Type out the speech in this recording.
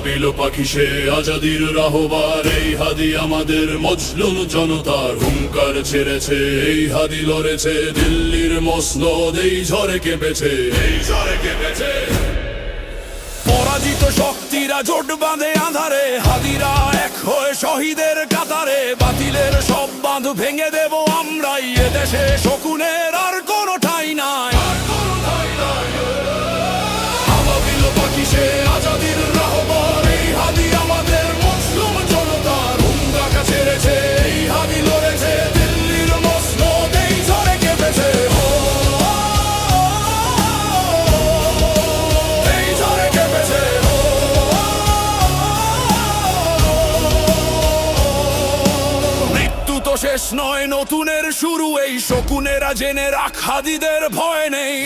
ভাবিল পাখি সে আজাদির রাহবার। এই হাদি আমাদের মজলুম জনতার হুঙ্কার ছেড়েছে, এই হাদি লড়েছে দিল্লির মসনদ, এই ঝড়ে কেঁপেছে, এই ঝড়ে কেঁপেছে। পরাজিত শক্তিরা জোট বাঁধে আধারে, হাদিরা এক হয়ে শহীদের কাতারে। বাতিলের সব বাঁধ ভেঙে দেব আমরাই, এদেশে শকুনের আর কোনো ঠাঁই নাই। ভাবিল পাখি সে আজাদির রাহবার। এই হাদি আমাদের মজলুম জনতার হুঙ্কার ছেড়েছে, এই হাদি লড়েছে দিল্লির মসনদ, এই ঝড়ে কেঁপেছে। এই ঝড়ে কেঁপেছে। মৃত্যু তো শেষ নয়, নতুনের শুরু। এই শকুনেরা জেনে রাখ, হাদিদের ভয় নেই।